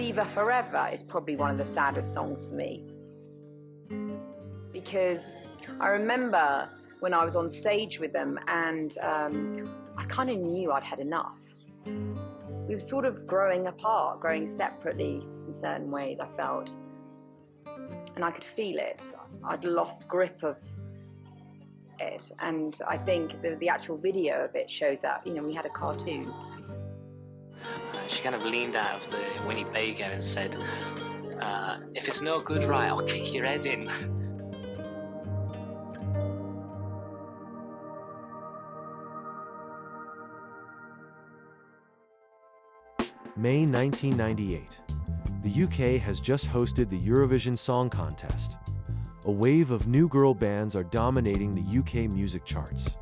Viva Forever is probably one of the saddest songs for me. Because I remember when I was on stage with them and I kind of knew I'd had enough. We were sort of growing apart, growing separately in certain ways, I felt. And I could feel it. I'd lost grip of it. And I think the actual video of it shows that, you know, we had a cartoon. She kind of leaned out of the Winnie Baker and said, if it's no good, right, I'll kick your head in. May 1998. The UK has just hosted the Eurovision Song Contest. A wave of new girl bands are dominating the UK music charts.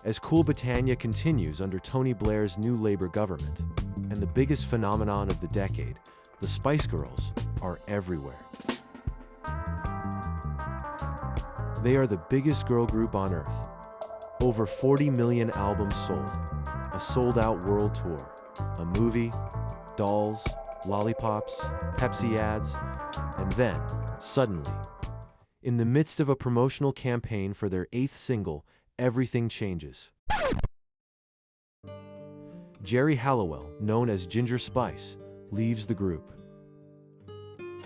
As Cool Britannia continues under Tony Blair's new Labour government, and the biggest phenomenon of the decade, the Spice Girls, are everywhere. They are the biggest girl group on earth. Over 40 million albums sold, a sold-out world tour, a movie, dolls, lollipops, Pepsi ads, and then, suddenly, in the midst of a promotional campaign for their 8th single, everything changes. Geri Halliwell, known as Ginger Spice, leaves the group.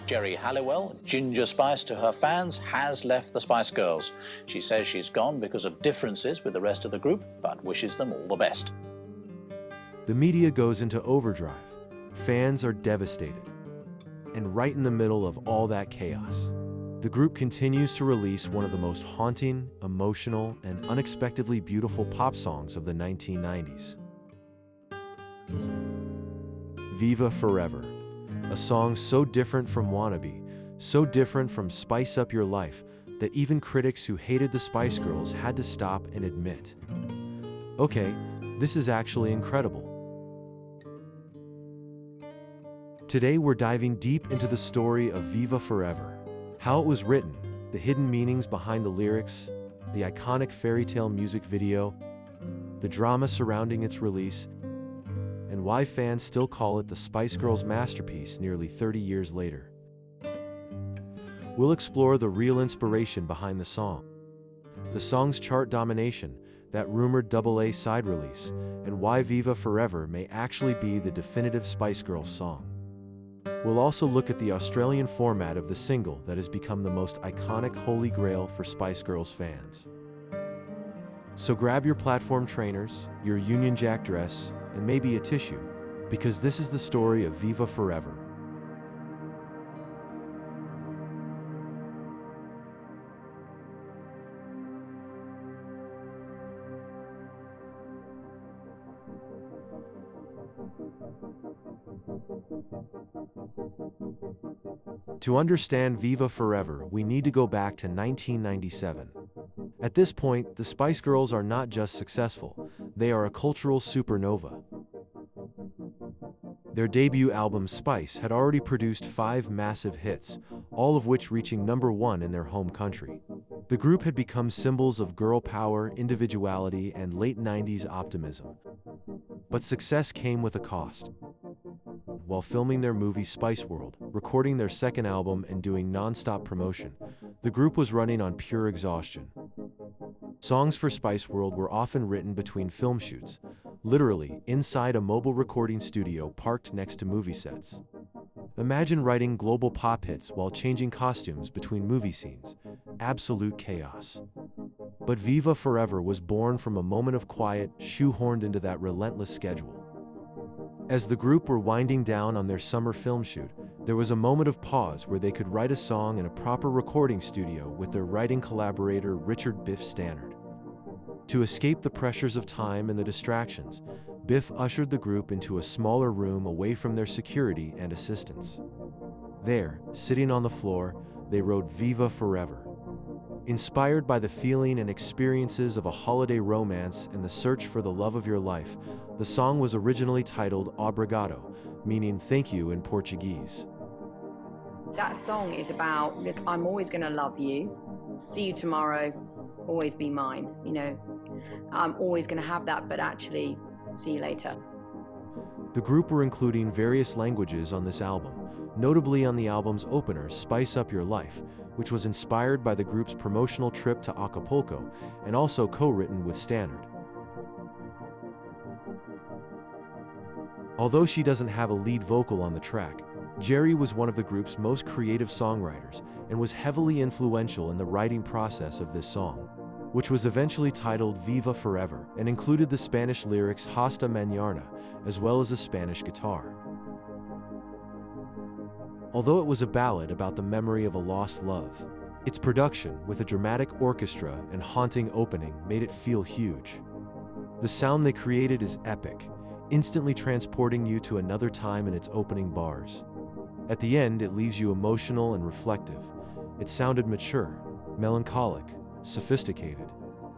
Geri Halliwell, Ginger Spice to her fans, has left the Spice Girls. She says she's gone because of differences with the rest of the group, but wishes them all the best. The media goes into overdrive. Fans are devastated. And right in the middle of all that chaos, the group continues to release one of the most haunting, emotional, and unexpectedly beautiful pop songs of the 1990s. Viva Forever, a song so different from Wannabe, so different from Spice Up Your Life, that even critics who hated the Spice Girls had to stop and admit, okay, this is actually incredible. Today we're diving deep into the story of Viva Forever, how it was written, the hidden meanings behind the lyrics, the iconic fairy tale music video, the drama surrounding its release, and why fans still call it the Spice Girls' masterpiece nearly 30 years later. We'll explore the real inspiration behind the song, the song's chart domination, that rumored AA side release, and why Viva Forever may actually be the definitive Spice Girls song. We'll also look at the Australian format of the single that has become the most iconic holy grail for Spice Girls fans. So grab your platform trainers, your Union Jack dress, and maybe a tissue, because this is the story of Viva Forever. To understand Viva Forever, we need to go back to 1997. At this point, the Spice Girls are not just successful, they are a cultural supernova. Their debut album Spice had already produced 5 massive hits, all of which reaching #1 in their home country. The group had become symbols of girl power, individuality, and late 90s optimism. But success came with a cost. While filming their movie Spiceworld, recording their second album, and doing non-stop promotion, the group was running on pure exhaustion. Songs for Spiceworld were often written between film shoots, literally inside a mobile recording studio parked next to movie sets. Imagine writing global pop hits while changing costumes between movie scenes. Absolute chaos. But Viva Forever was born from a moment of quiet, shoehorned into that relentless schedule. As the group were winding down on their summer film shoot, there was a moment of pause where they could write a song in a proper recording studio with their writing collaborator Richard "Biff" Stannard. To escape the pressures of time and the distractions, Biff ushered the group into a smaller room away from their security and assistants. There, sitting on the floor, they wrote Viva Forever. Inspired by the feeling and experiences of a holiday romance and the search for the love of your life, the song was originally titled Obrigado, meaning thank you in Portuguese. That song is about, look, I'm always going to love you. See you tomorrow. Always be mine. You know, I'm always going to have that, but actually, see you later. The group were including various languages on this album, notably on the album's opener, Spice Up Your Life, which was inspired by the group's promotional trip to Acapulco and also co-written with Stannard. Although she doesn't have a lead vocal on the track, Geri was one of the group's most creative songwriters and was heavily influential in the writing process of this song, which was eventually titled Viva Forever and included the Spanish lyrics Hasta Mañana, as well as a Spanish guitar. Although it was a ballad about the memory of a lost love, its production, with a dramatic orchestra and haunting opening, made it feel huge. The sound they created is epic, instantly transporting you to another time in its opening bars. At the end, it leaves you emotional and reflective. It sounded mature, melancholic, sophisticated.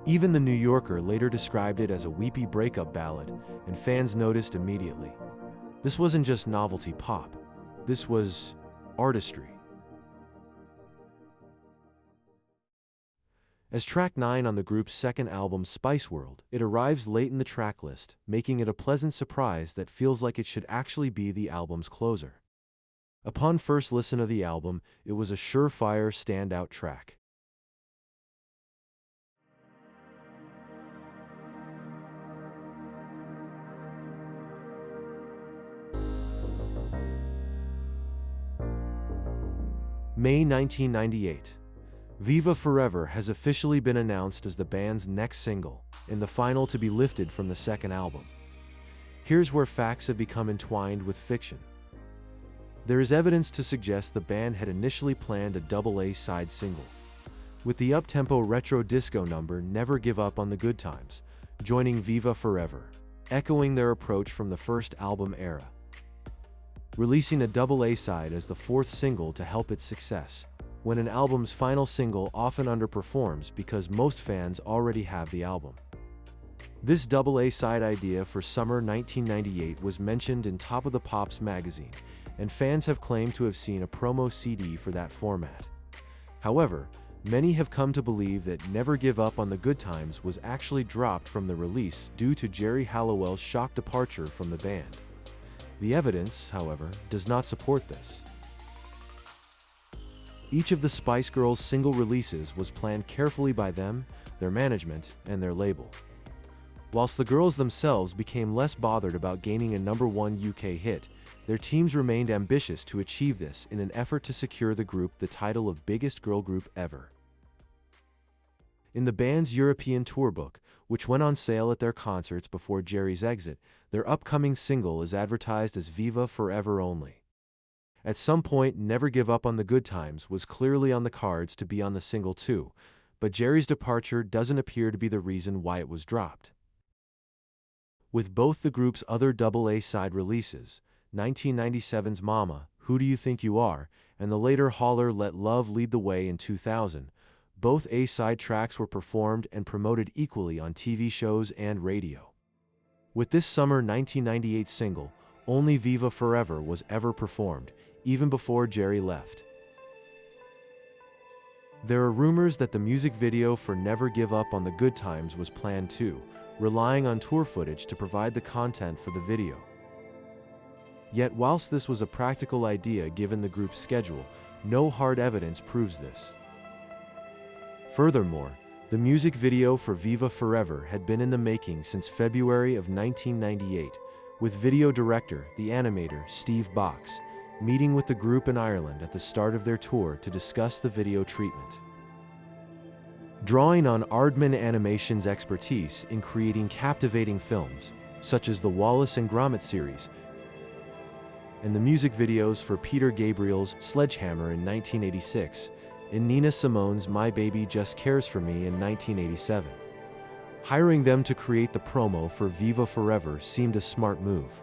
Even The New Yorker later described it as a weepy breakup ballad, and fans noticed immediately. This wasn't just novelty pop. This was artistry. As track 9 on the group's second album, Spiceworld, it arrives late in the track list, making it a pleasant surprise that feels like it should actually be the album's closer. Upon first listen of the album, it was a surefire standout track. May 1998. Viva Forever has officially been announced as the band's next single, and the final to be lifted from the second album. Here's where facts have become entwined with fiction. There is evidence to suggest the band had initially planned a double-A side single, with the up-tempo retro disco number Never Give Up on the Good Times, joining Viva Forever, echoing their approach from the first album era. Releasing a double-A side as the fourth single to help its success, when an album's final single often underperforms because most fans already have the album. This double-A side idea for summer 1998 was mentioned in Top of the Pops magazine, and fans have claimed to have seen a promo CD for that format. However, many have come to believe that Never Give Up on the Good Times was actually dropped from the release due to Geri Halliwell's shock departure from the band. The evidence, however, does not support this. Each of the Spice Girls' single releases was planned carefully by them, their management, and their label. Whilst the girls themselves became less bothered about gaining a #1 UK hit, their teams remained ambitious to achieve this in an effort to secure the group the title of biggest girl group ever. In the band's European tour book, which went on sale at their concerts before Geri's exit, their upcoming single is advertised as Viva Forever only. At some point, Never Give Up on the Good Times was clearly on the cards to be on the single too, but Geri's departure doesn't appear to be the reason why it was dropped. With both the group's other double-A side releases, 1997's Mama, Who Do You Think You Are, and the later Holler Let Love Lead the Way in 2000, both A-side tracks were performed and promoted equally on TV shows and radio. With this summer 1998 single, only Viva Forever was ever performed, even before Geri left. There are rumors that the music video for Never Give Up on the Good Times was planned too, relying on tour footage to provide the content for the video. Yet whilst this was a practical idea given the group's schedule, no hard evidence proves this. Furthermore, the music video for Viva Forever had been in the making since February of 1998, with video director, the animator, Steve Box, meeting with the group in Ireland at the start of their tour to discuss the video treatment. Drawing on Aardman Animations' expertise in creating captivating films, such as the Wallace and Gromit series, and the music videos for Peter Gabriel's Sledgehammer in 1986, and Nina Simone's My Baby Just Cares for Me in 1987. Hiring them to create the promo for Viva Forever seemed a smart move.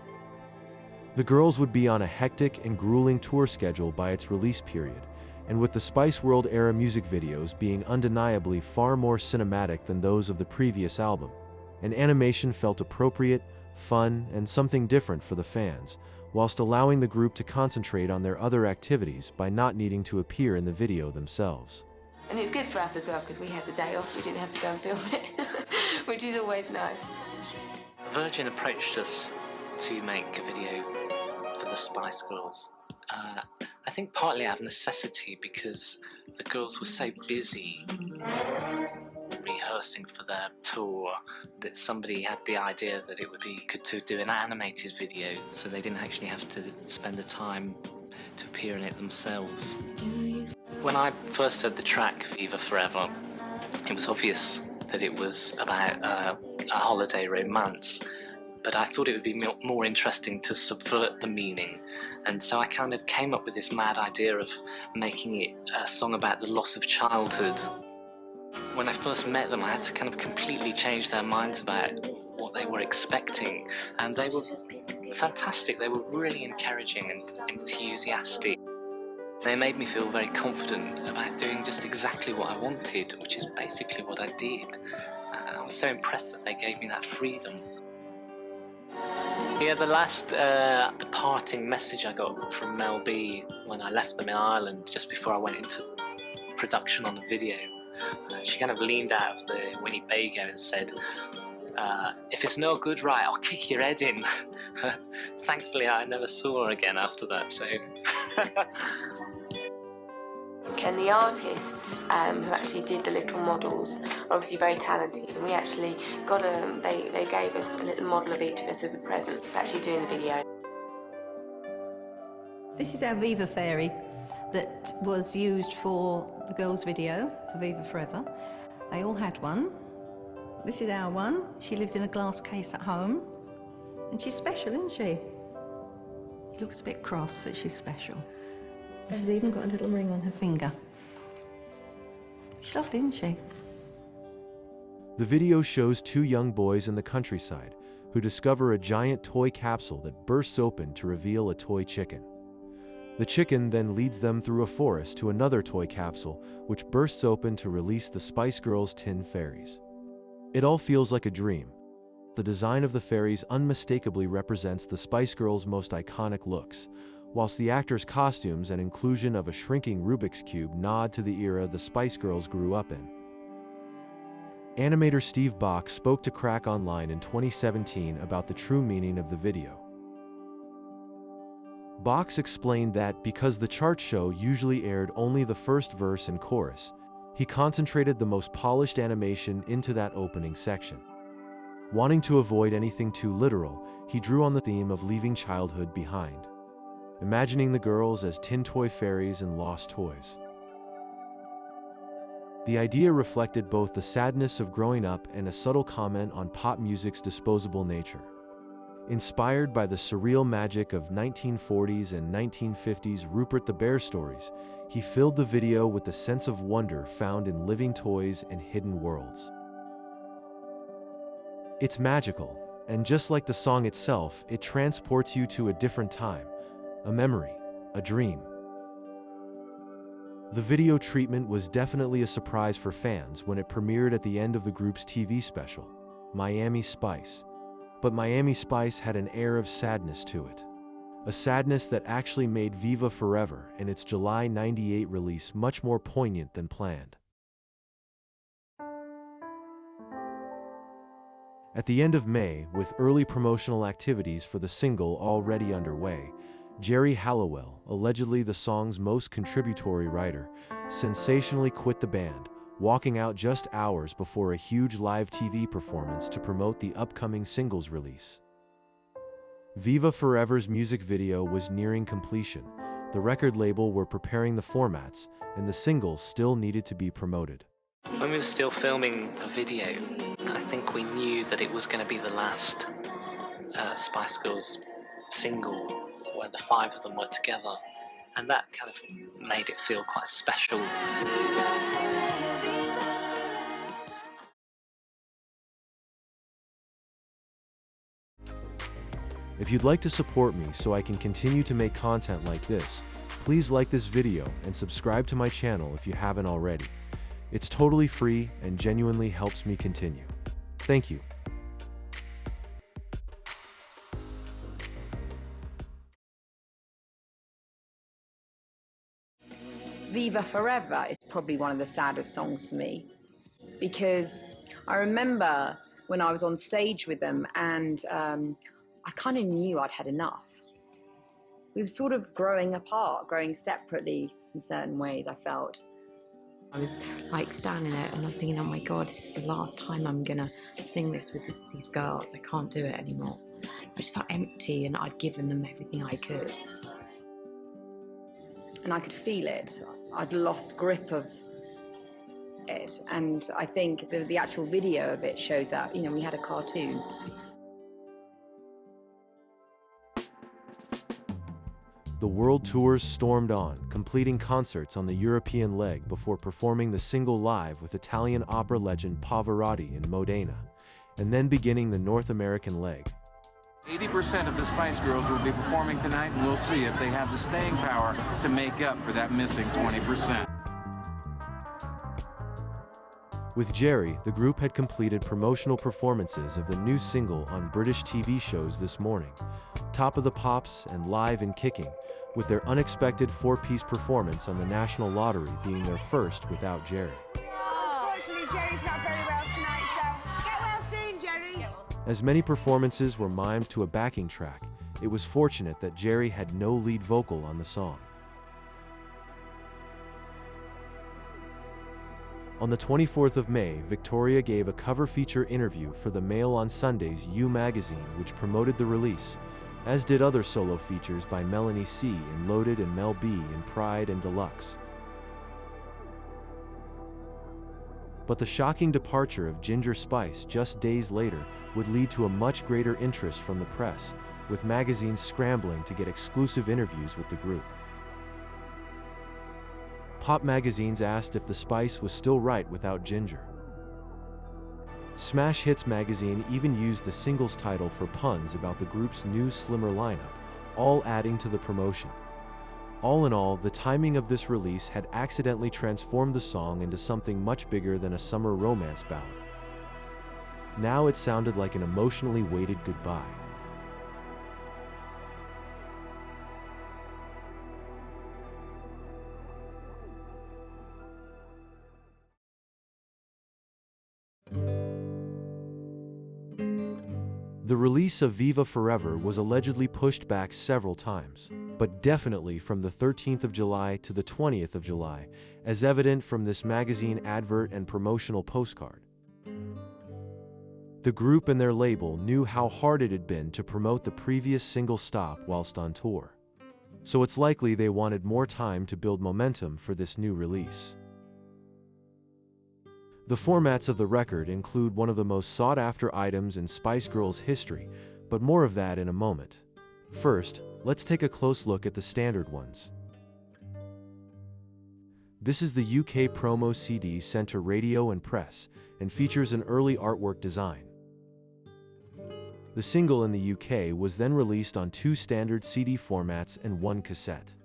The girls would be on a hectic and grueling tour schedule by its release period, and with the Spiceworld era music videos being undeniably far more cinematic than those of the previous album, an animation felt appropriate, fun, and something different for the fans, whilst allowing the group to concentrate on their other activities by not needing to appear in the video themselves. And it's good for us as well because we had the day off, we didn't have to go and film it, which is always nice. Virgin approached us to make a video for the Spice Girls. I think partly out of necessity, because the girls were so busy rehearsing for their tour that somebody had the idea that it would be good to do an animated video, so they didn't actually have to spend the time to appear in it themselves. When I first heard the track Viva Forever, it was obvious that it was about a holiday romance, but I thought it would be more interesting to subvert the meaning, and so I kind of came up with this mad idea of making it a song about the loss of childhood. When I first met them, I had to kind of completely change their minds about what they were expecting, and they were fantastic. They were really encouraging and enthusiastic. They made me feel very confident about doing just exactly what I wanted, which is basically what I did. I was so impressed that they gave me that freedom. Yeah, the last departing message I got from Mel B when I left them in Ireland, just before I went into production on the video, she kind of leaned out of the Winnebago and said, if it's no good, right, I'll kick your head in. Thankfully, I never saw her again after that, so... And the artists who actually did the little models are obviously very talented, and we actually got they gave us a little model of each of us as a present for actually doing the video. This is our Viva fairy that was used for the girls' video for Viva Forever. They all had one. This is our one. She lives in a glass case at home, and she's special, isn't she? She looks a bit cross, but she's special. She's even got a little ring on her finger. She's lovely, isn't she? The video shows two young boys in the countryside who discover a giant toy capsule that bursts open to reveal a toy chicken. The chicken then leads them through a forest to another toy capsule, which bursts open to release the Spice Girls' tin fairies. It all feels like a dream. The design of the fairies unmistakably represents the Spice Girls' most iconic looks, whilst the actors' costumes and inclusion of a shrinking Rubik's Cube nod to the era the Spice Girls grew up in. Animator Steve Bach spoke to Crack Online in 2017 about the true meaning of the video. Bach explained that because the chart show usually aired only the first verse and chorus, he concentrated the most polished animation into that opening section. Wanting to avoid anything too literal, he drew on the theme of leaving childhood behind, imagining the girls as tin toy fairies and lost toys. The idea reflected both the sadness of growing up and a subtle comment on pop music's disposable nature. Inspired by the surreal magic of 1940s and 1950s Rupert the Bear stories, he filled the video with the sense of wonder found in living toys and hidden worlds. It's magical, and just like the song itself, it transports you to a different time, a memory, a dream. The video treatment was definitely a surprise for fans when it premiered at the end of the group's TV special, Miami Spice. But Miami Spice had an air of sadness to it. A sadness that actually made Viva Forever and its July '98 release much more poignant than planned. At the end of May, with early promotional activities for the single already underway, Geri Halliwell, allegedly the song's most contributory writer, sensationally quit the band, walking out just hours before a huge live TV performance to promote the upcoming single's release. Viva Forever's music video was nearing completion, the record label were preparing the formats, and the singles still needed to be promoted. When we were still filming the video, I think we knew that it was going to be the last Spice Girls single where the five of them were together, and that kind of made it feel quite special. If you'd like to support me so I can continue to make content like this, please like this video and subscribe to my channel if you haven't already. It's totally free and genuinely helps me continue. Thank you. Viva Forever is probably one of the saddest songs for me, because I remember when I was on stage with them, and I kind of knew I'd had enough. We were sort of growing apart, growing separately in certain ways, I felt. I was like standing there and I was thinking, oh my God, this is the last time I'm gonna sing this with these girls. I can't do it anymore. I just felt empty and I'd given them everything I could. And I could feel it. I'd lost grip of it. And I think the actual video of it shows that, you know, we had a cartoon. The world tours stormed on, completing concerts on the European leg before performing the single live with Italian opera legend Pavarotti in Modena, and then beginning the North American leg. 80% of the Spice Girls will be performing tonight, and we'll see if they have the staying power to make up for that missing 20%. With Geri, the group had completed promotional performances of the new single on British TV shows this morning, Top of the Pops and Live and Kicking, with their unexpected four-piece performance on the National Lottery being their first without Geri. Unfortunately, Geri's not very well tonight, so get well soon, Geri. As many performances were mimed to a backing track, it was fortunate that Geri had no lead vocal on the song. On the 24th of May, Victoria gave a cover feature interview for the Mail on Sunday's You magazine, which promoted the release, as did other solo features by Melanie C. in Loaded and Mel B. in Pride and Deluxe. But the shocking departure of Ginger Spice just days later would lead to a much greater interest from the press, with magazines scrambling to get exclusive interviews with the group. Pop magazines asked if the Spice was still right without Ginger. Smash Hits magazine even used the singles title for puns about the group's new slimmer lineup, all adding to the promotion. All in all, the timing of this release had accidentally transformed the song into something much bigger than a summer romance ballad. Now it sounded like an emotionally weighted goodbye. The release of Viva Forever was allegedly pushed back several times, but definitely from the 13th of July to the 20th of July, as evident from this magazine advert and promotional postcard. The group and their label knew how hard it had been to promote the previous single Stop whilst on tour, so it's likely they wanted more time to build momentum for this new release. The formats of the record include one of the most sought-after items in Spice Girls history, but more of that in a moment. First, let's take a close look at the standard ones. This is the UK promo CD sent to radio and press, and features an early artwork design. The single in the UK was then released on 2 standard CD formats and 1 cassette.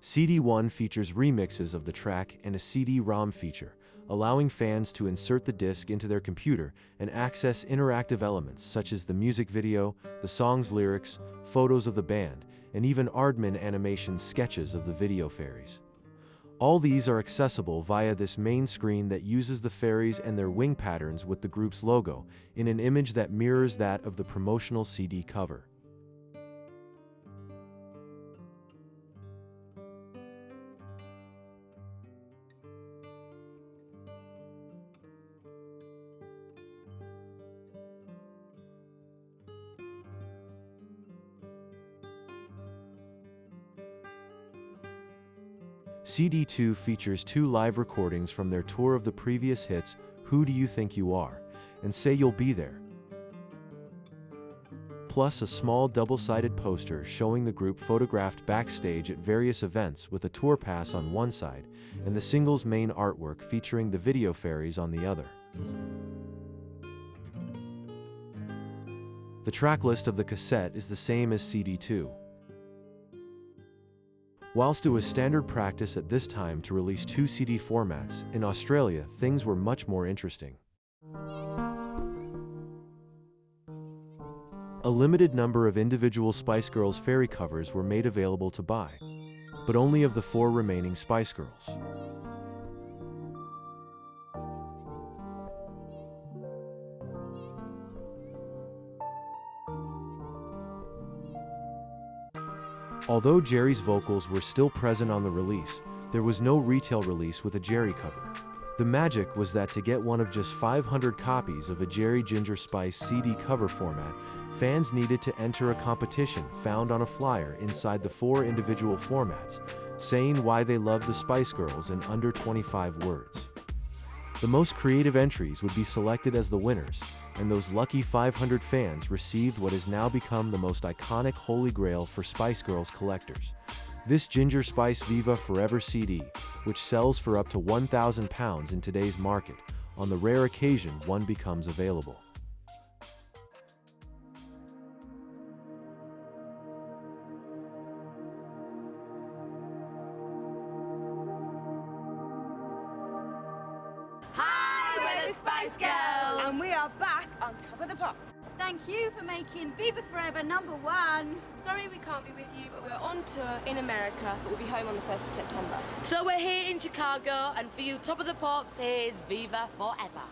CD1 features remixes of the track and a CD-ROM feature, allowing fans to insert the disc into their computer and access interactive elements such as the music video, the song's lyrics, photos of the band, and even Aardman Animations sketches of the video fairies. All these are accessible via this main screen that uses the fairies and their wing patterns with the group's logo in an image that mirrors that of the promotional CD cover. CD2 features 2 live recordings from their tour of the previous hits, Who Do You Think You Are, and Say You'll Be There, plus a small double-sided poster showing the group photographed backstage at various events with a tour pass on one side, and the single's main artwork featuring the video fairies on the other. The track list of the cassette is the same as CD2. Whilst it was standard practice at this time to release 2 CD formats, in Australia things were much more interesting. A limited number of individual Spice Girls fairy covers were made available to buy, but only of the 4 remaining Spice Girls. Although Geri's vocals were still present on the release, there was no retail release with a Geri cover. The magic was that to get one of just 500 copies of a Geri Ginger Spice CD cover format, fans needed to enter a competition found on a flyer inside the 4 individual formats, saying why they loved the Spice Girls in under 25 words. The most creative entries would be selected as the winners, and those lucky 500 fans received what has now become the most iconic holy grail for Spice Girls collectors. This Ginger Spice Viva Forever CD, which sells for up to £1,000 in today's market, on the rare occasion one becomes available. Hi, we're the Spice Girls! And we are back on Top of the Pops. Thank you for making Viva Forever #1. Sorry we can't be with you, but we're on tour in America, but we'll be home on the 1st of September. So we're here in Chicago, and for you Top of the Pops, here's Viva Forever.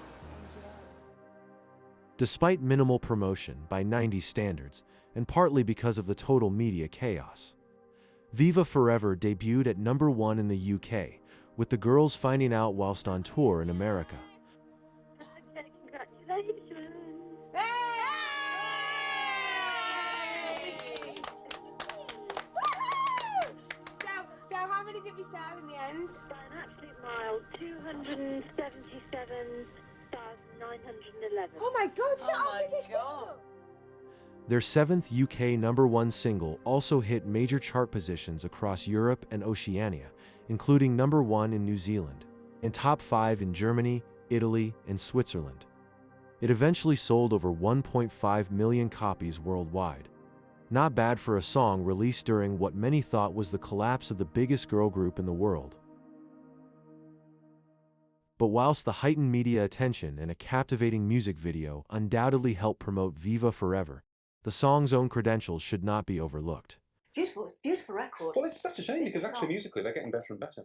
Despite minimal promotion by 90s standards, and partly because of the total media chaos, Viva Forever debuted at #1 in the UK, with the girls finding out whilst on tour in America. Congratulations! So how many did we sell in the end? By an absolute mile, 277,911. Oh my God, is that our biggest single? Their 7th UK #1 single also hit major chart positions across Europe and Oceania, including #1 in New Zealand, and top 5 in Germany, Italy, and Switzerland. It eventually sold over 1.5 million copies worldwide. Not bad for a song released during what many thought was the collapse of the biggest girl group in the world. But whilst the heightened media attention and a captivating music video undoubtedly helped promote Viva Forever, the song's own credentials should not be overlooked. Beautiful record. Well, it's such a shame because actually musically they're getting better and better.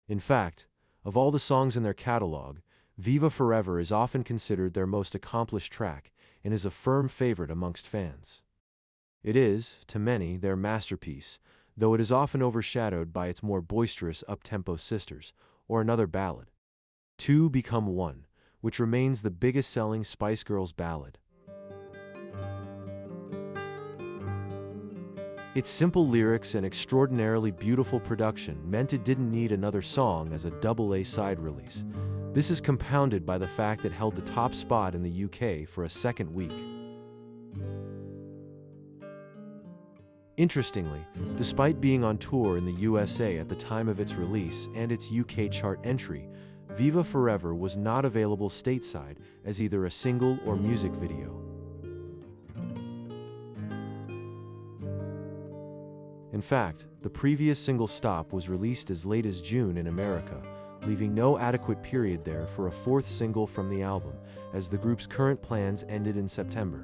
In fact, of all the songs in their catalog, Viva Forever is often considered their most accomplished track and is a firm favorite amongst fans. It is, to many, their masterpiece, though it is often overshadowed by its more boisterous up-tempo sisters, or another ballad, Two Become One, which remains the biggest-selling Spice Girls ballad. Its simple lyrics and extraordinarily beautiful production meant it didn't need another song as a double-A side release. This is compounded by the fact it held the top spot in the UK for a second week. Interestingly, despite being on tour in the USA at the time of its release and its UK chart entry, Viva Forever was not available stateside as either a single or music video. In fact, the previous single Stop was released as late as June in America, leaving no adequate period there for a 4th single from the album, as the group's current plans ended in September.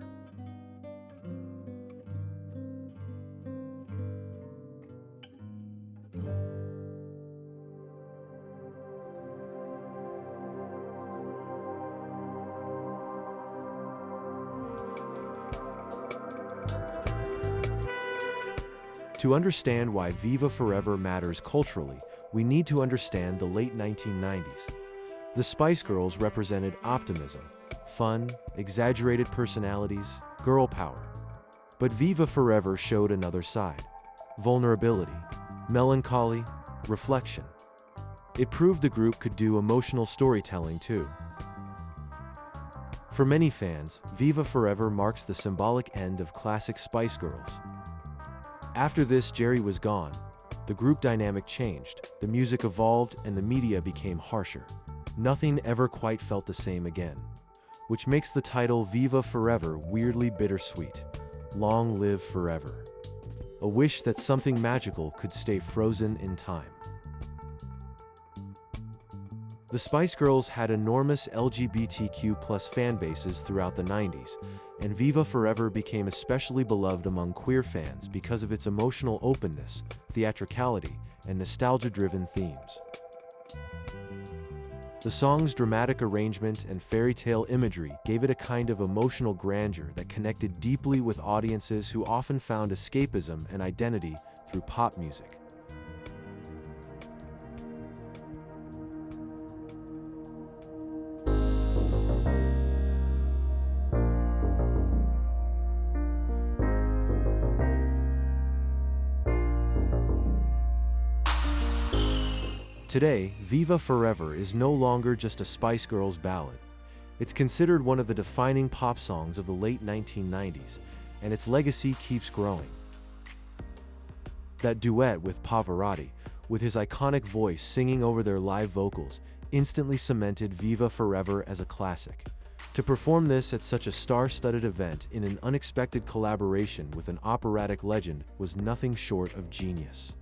To understand why Viva Forever matters culturally, we need to understand the late 1990s. The Spice Girls represented optimism, fun, exaggerated personalities, girl power. But Viva Forever showed another side: vulnerability, melancholy, reflection. It proved the group could do emotional storytelling too. For many fans, Viva Forever marks the symbolic end of classic Spice Girls. After this, Geri was gone. The group dynamic changed, the music evolved, and the media became harsher. Nothing ever quite felt the same again, which makes the title Viva Forever weirdly bittersweet. Long live forever. A wish that something magical could stay frozen in time. The Spice Girls had enormous LGBTQ+ fan bases throughout the 90s, and Viva Forever became especially beloved among queer fans because of its emotional openness, theatricality, and nostalgia-driven themes. The song's dramatic arrangement and fairy tale imagery gave it a kind of emotional grandeur that connected deeply with audiences who often found escapism and identity through pop music. Today, Viva Forever is no longer just a Spice Girls ballad. It's considered one of the defining pop songs of the late 1990s, and its legacy keeps growing. That duet with Pavarotti, with his iconic voice singing over their live vocals, instantly cemented Viva Forever as a classic. To perform this at such a star-studded event in an unexpected collaboration with an operatic legend was nothing short of genius.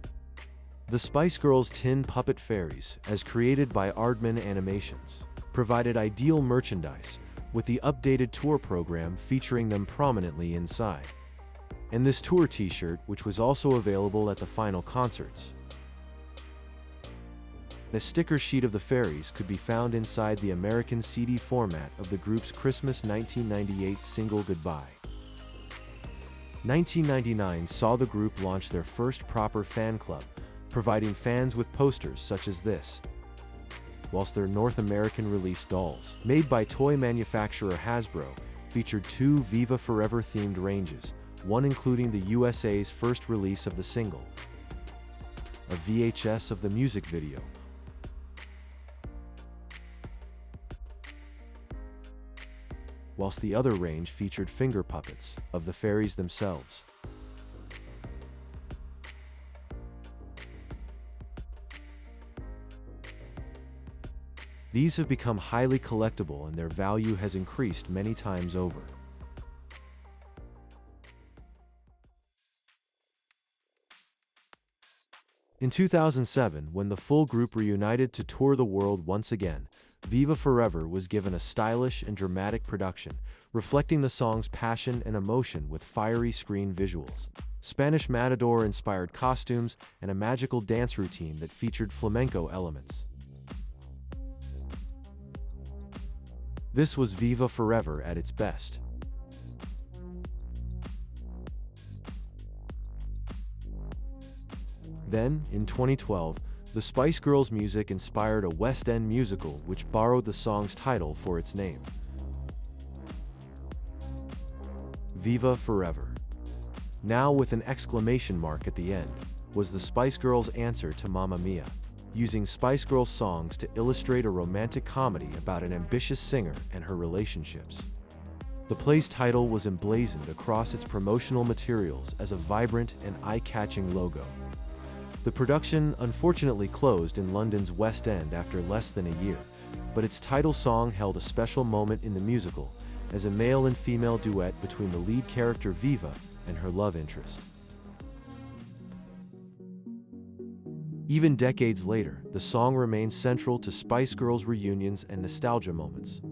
The Spice Girls' tin puppet fairies, as created by Aardman Animations, provided ideal merchandise, with the updated tour program featuring them prominently inside. And this tour t-shirt, which was also available at the final concerts. A sticker sheet of the fairies could be found inside the American CD format of the group's Christmas 1998 single Goodbye. 1999 saw the group launch their first proper fan club, providing fans with posters such as this, whilst their North American release dolls, made by toy manufacturer Hasbro, featured 2 Viva Forever themed ranges, one including the USA's first release of the single, a VHS of the music video, whilst the other range featured finger puppets of the fairies themselves. These have become highly collectible and their value has increased many times over. In 2007, when the full group reunited to tour the world once again, Viva Forever was given a stylish and dramatic production, reflecting the song's passion and emotion with fiery screen visuals, Spanish matador-inspired costumes, and a magical dance routine that featured flamenco elements. This was Viva Forever at its best. Then, in 2012, the Spice Girls' music inspired a West End musical which borrowed the song's title for its name. Viva Forever. Now with an exclamation mark at the end, was the Spice Girls' answer to Mamma Mia, using Spice Girls songs to illustrate a romantic comedy about an ambitious singer and her relationships. The play's title was emblazoned across its promotional materials as a vibrant and eye-catching logo. The production unfortunately closed in London's West End after less than a year, but its title song held a special moment in the musical as a male and female duet between the lead character Viva and her love interest. Even decades later, the song remains central to Spice Girls reunions and nostalgia moments.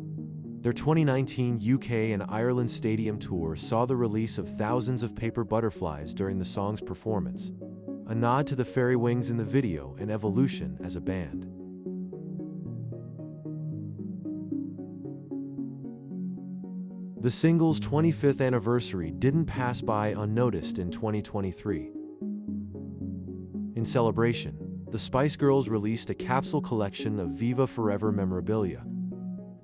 Their 2019 UK and Ireland stadium tour saw the release of thousands of paper butterflies during the song's performance, a nod to the fairy wings in the video and evolution as a band. The single's 25th anniversary didn't pass by unnoticed in 2023. In celebration, the Spice Girls released a capsule collection of Viva Forever memorabilia,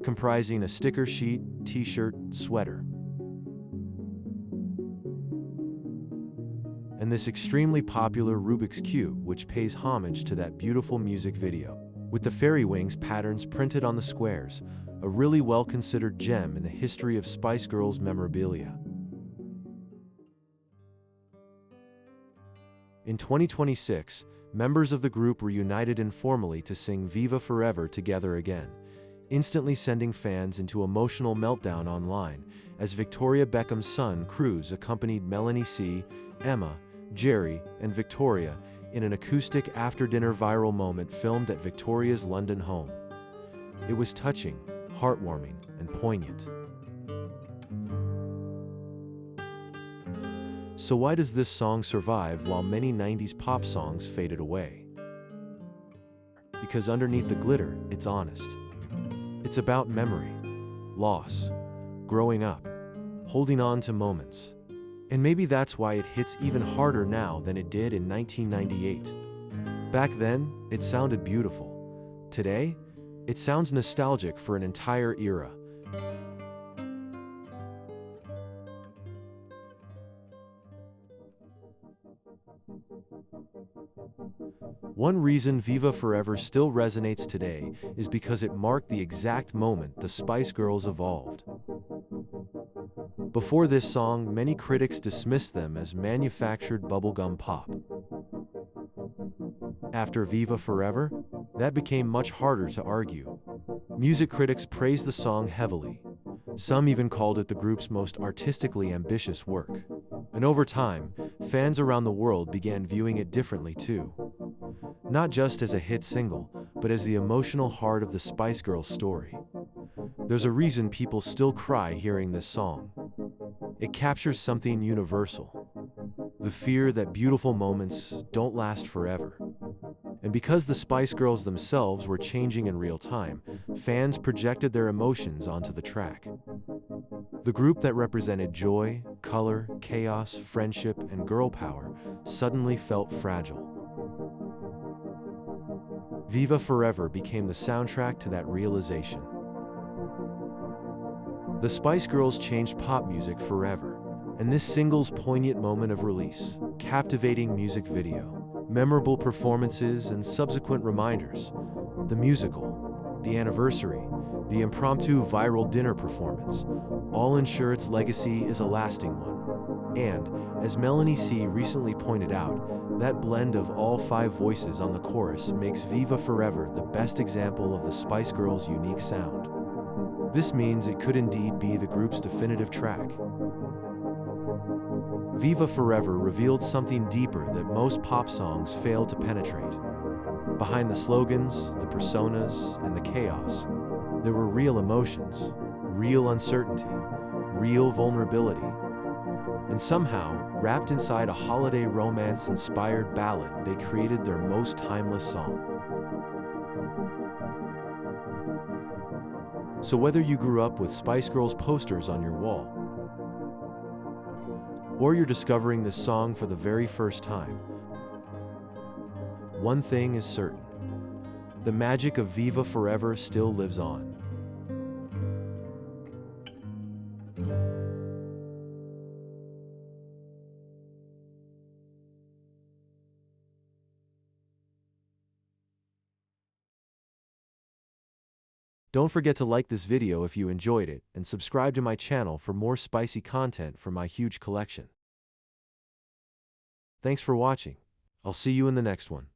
comprising a sticker sheet, t-shirt, sweater, and this extremely popular Rubik's Cube, which pays homage to that beautiful music video, with the fairy wings patterns printed on the squares, a really well-considered gem in the history of Spice Girls memorabilia. In 2026, members of the group reunited informally to sing Viva Forever together again, instantly sending fans into emotional meltdown online as Victoria Beckham's son Cruz accompanied Melanie C., Emma, Geri, and Victoria in an acoustic after-dinner viral moment filmed at Victoria's London home. It was touching, heartwarming, and poignant. So why does this song survive while many 90s pop songs faded away? Because underneath the glitter, it's honest. It's about memory, loss, growing up, holding on to moments. And maybe that's why it hits even harder now than it did in 1998. Back then, it sounded beautiful. Today, it sounds nostalgic for an entire era. One reason Viva Forever still resonates today is because it marked the exact moment the Spice Girls evolved. Before this song, many critics dismissed them as manufactured bubblegum pop. After Viva Forever, that became much harder to argue. Music critics praised the song heavily. Some even called it the group's most artistically ambitious work. And over time, fans around the world began viewing it differently too. Not just as a hit single, but as the emotional heart of the Spice Girls story. There's a reason people still cry hearing this song. It captures something universal. The fear that beautiful moments don't last forever. And because the Spice Girls themselves were changing in real time, fans projected their emotions onto the track. The group that represented joy, color, chaos, friendship, and girl power suddenly felt fragile. Viva Forever became the soundtrack to that realization. The Spice Girls changed pop music forever, and this single's poignant moment of release, captivating music video, memorable performances, and subsequent reminders, the musical, the anniversary, the impromptu viral dinner performance, all ensure its legacy is a lasting one. And, as Melanie C. recently pointed out, that blend of all 5 voices on the chorus makes Viva Forever the best example of the Spice Girls' unique sound. This means it could indeed be the group's definitive track. Viva Forever revealed something deeper that most pop songs fail to penetrate. Behind the slogans, the personas, and the chaos, there were real emotions, real uncertainty, real vulnerability. And somehow, wrapped inside a holiday romance-inspired ballad, they created their most timeless song. So whether you grew up with Spice Girls posters on your wall, or you're discovering this song for the very first time, one thing is certain: the magic of Viva Forever still lives on. Don't forget to like this video if you enjoyed it, and subscribe to my channel for more spicy content from my huge collection. Thanks for watching. I'll see you in the next one.